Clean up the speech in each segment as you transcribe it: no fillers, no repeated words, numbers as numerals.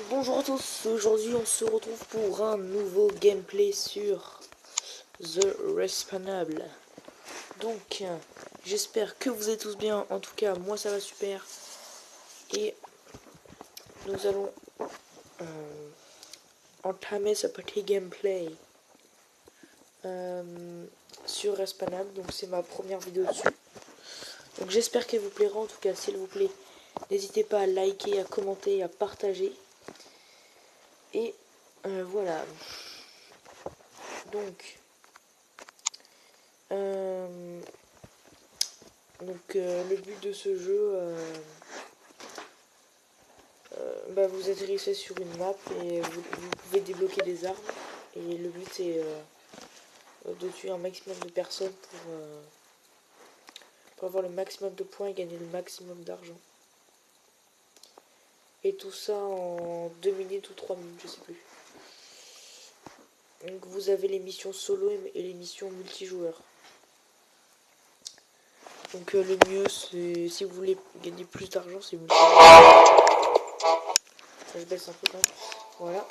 Bonjour à tous, aujourd'hui on se retrouve pour un nouveau gameplay sur The Respawnable. Donc j'espère que vous êtes tous bien, en tout cas moi ça va super. Et nous allons entamer ce petit gameplay sur Respawnable, donc c'est ma première vidéo dessus. Donc j'espère qu'elle vous plaira, en tout cas s'il vous plaît, n'hésitez pas à liker, à commenter, à partager. Et voilà. Donc, le but de ce jeu, vous atterrissez sur une map et vous pouvez débloquer des armes. Et le but c'est de tuer un maximum de personnes pour avoir le maximum de points et gagner le maximum d'argent. Et tout ça en 2 minutes ou 3 minutes, je sais plus. Donc vous avez les missions solo et les missions multijoueurs. Donc le mieux c'est, si vous voulez gagner plus d'argent, c'est multijoueur. Ça, je baisse un peu quand même. Voilà.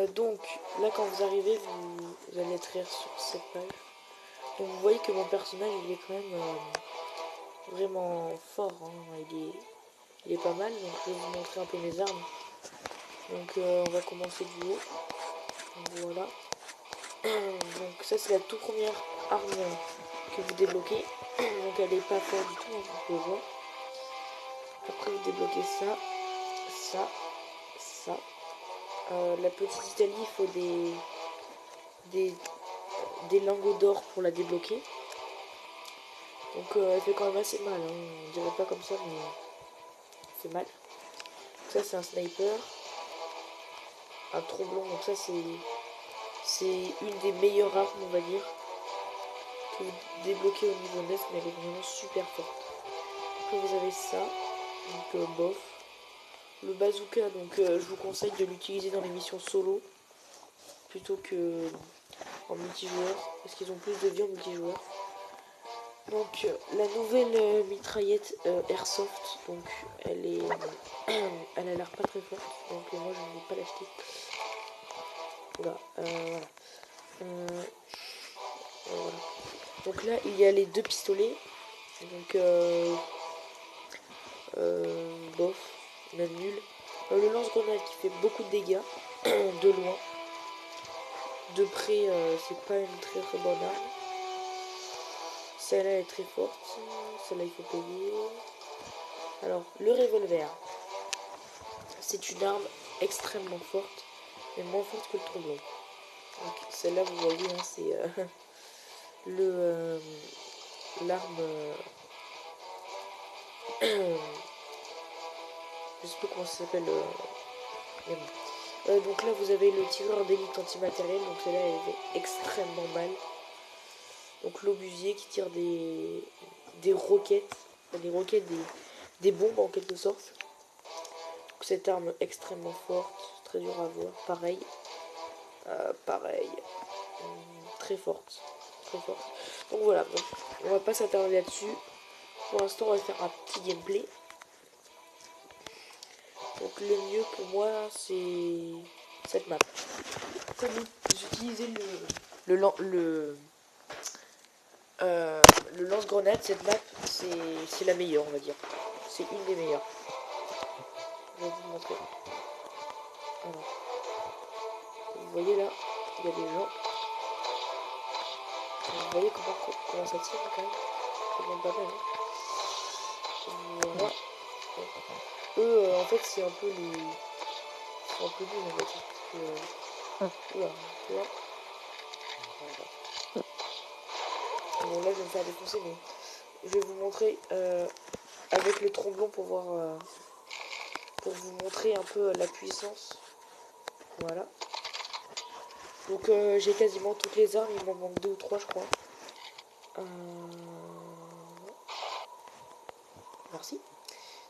Donc là quand vous arrivez, vous allez atterrir sur cette page. Donc vous voyez que mon personnage il est quand même vraiment fort, hein. Il est pas mal. Donc je vais vous montrer un peu mes armes. Donc on va commencer du haut. Donc, voilà. Donc ça c'est la toute première arme que vous débloquez. Donc elle est pas forte du tout, hein, vous pouvez voir. Après vous débloquez ça, ça, ça. La petite Italie, il faut des lingots d'or pour la débloquer. Donc elle fait quand même assez mal, hein. On dirait pas comme ça, mais elle fait mal. Donc, ça c'est un sniper, un tromblon. Donc ça c'est une des meilleures armes, on va dire, que vous débloquez au niveau 9, mais elle est vraiment super forte. Après vous avez ça, donc bof. Le bazooka, donc je vous conseille de l'utiliser dans les missions solo plutôt que en multijoueur, parce qu'ils ont plus de vie en multijoueur. Donc la nouvelle mitraillette Airsoft, donc elle a l'air pas très forte, donc moi je ne vais pas l'acheter. Voilà, voilà. Donc là il y a les deux pistolets, donc bof, même nul. Le lance-grenade qui fait beaucoup de dégâts de loin. De près, c'est pas une très très bonne arme. Celle-là est très forte. Celle-là il faut payer. Alors, le revolver. C'est une arme extrêmement forte, mais moins forte que le tromblon. Donc celle-là, vous voyez, hein, c'est l'arme. Je sais plus comment ça s'appelle. Mais bon. Donc là, vous avez le tireur d'élite antimatériel. Donc celle-là, elle fait extrêmement mal. Donc l'obusier qui tire des roquettes, des bombes en quelque sorte. Donc, cette arme extrêmement forte, très dure à voir. Pareil, très forte, très forte. Donc voilà, donc, on va pas s'attarder là-dessus. Pour l'instant, on va faire un petit gameplay. Donc le mieux pour moi, c'est cette map. Comme j'utilisais le lance-grenade, cette map, c'est la meilleure, on va dire. C'est une des meilleures. Je vais vous montrer. Voilà. Vous voyez là, il y a des gens. Vous voyez comment ça tire quand même. C'est même pas mal. Hein. Voilà. Eux, en fait, c'est un peu les. Ils sont un peu nuls, on va dire. Parce que. Oula, tu vois. Bon, là, je vais me faire défoncer, mais je vais vous montrer avec le tromblon pour voir. Pour vous montrer un peu la puissance. Voilà. Donc, j'ai quasiment toutes les armes. Il m'en manque 2 ou 3, je crois. Merci.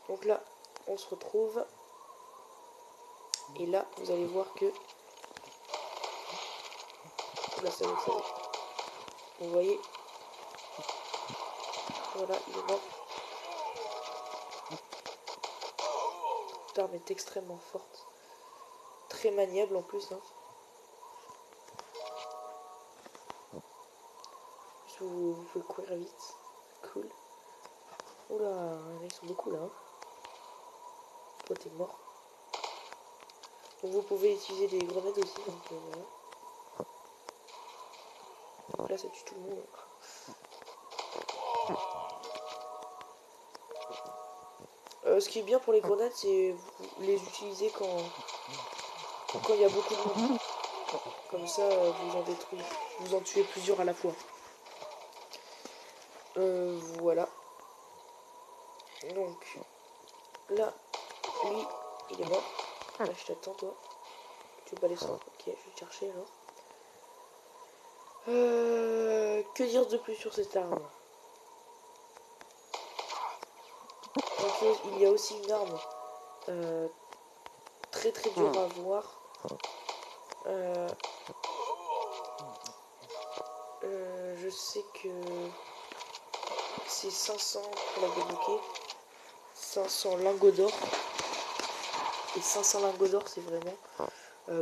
Donc là, on se retrouve. Et là, vous allez voir que... Là, ça va. Vous voyez. Voilà, il est mort. Cette arme est extrêmement forte. Très maniable en plus. Hein. Vous pouvez courir vite. Cool. Oula, ils sont beaucoup là. Hein. Toi t'es mort. Donc vous pouvez utiliser des grenades aussi. Donc, voilà. Donc là ça tue tout le monde. Ce qui est bien pour les grenades, c'est vous les utiliser quand il y a beaucoup de monde. Comme ça, vous en tuez plusieurs à la fois. Voilà. Donc, là, lui, il est mort. Là, je t'attends, toi. Tu veux pas descendre? Ok, je vais te chercher alors. Que dire de plus sur cette arme? Donc, il y a aussi une arme très très dure à voir. Je sais que c'est 500 pour la débloquer. 500 lingots d'or. Et 500 lingots d'or, c'est vraiment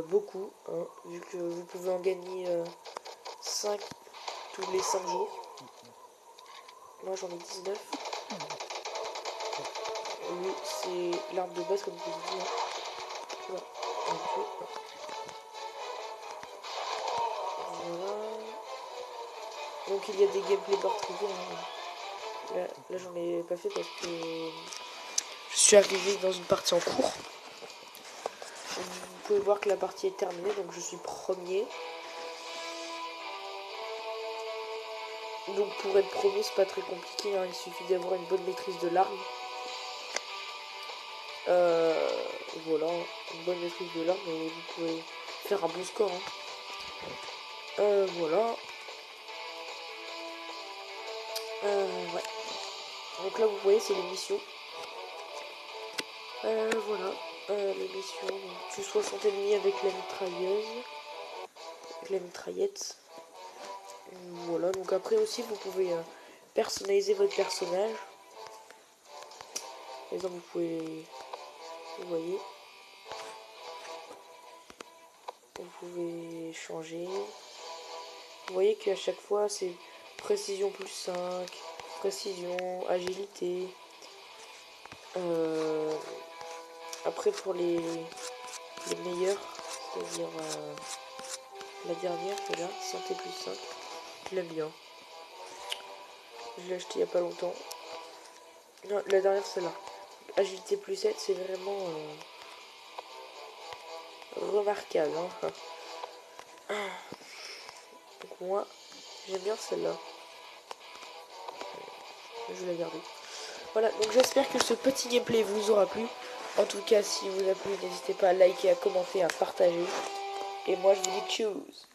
beaucoup. Hein, vu que vous pouvez en gagner 5 tous les 5 jours. Moi, j'en ai 19. Lui, c'est l'arme de base, comme je vous ai dit. Hein. Voilà. Donc, il y a des gameplays meurtriers. Hein. Là j'en ai pas fait parce que je suis arrivé dans une partie en cours. Vous pouvez voir que la partie est terminée, donc je suis premier. Donc pour être premier, c'est pas très compliqué, hein. Il suffit d'avoir une bonne maîtrise de l'arme. Voilà, une bonne maîtrise de l'arme et vous pouvez faire un bon score. Hein. Voilà. Ouais. Donc là vous voyez c'est les missions. Voilà. Les missions. Donc, tue 60 ennemis avec la mitrailleuse. Avec la mitraillette. Voilà, donc après aussi vous pouvez personnaliser votre personnage. Par exemple vous pouvez, vous voyez, vous pouvez changer. Vous voyez qu'à chaque fois c'est précision plus 5, précision, agilité. Après pour les meilleurs, c'est-à-dire la dernière qui est là, santé plus 5, je l'aime bien. Je l'ai acheté il n'y a pas longtemps. Non, la dernière c'est là. Agilité plus 7, c'est vraiment remarquable. Hein. Donc moi, j'aime bien celle-là. Je vais la garder. Voilà, donc j'espère que ce petit gameplay vous aura plu. En tout cas, si vous a plu, n'hésitez pas à liker, à commenter, à partager. Et moi, je vous dis tchuss.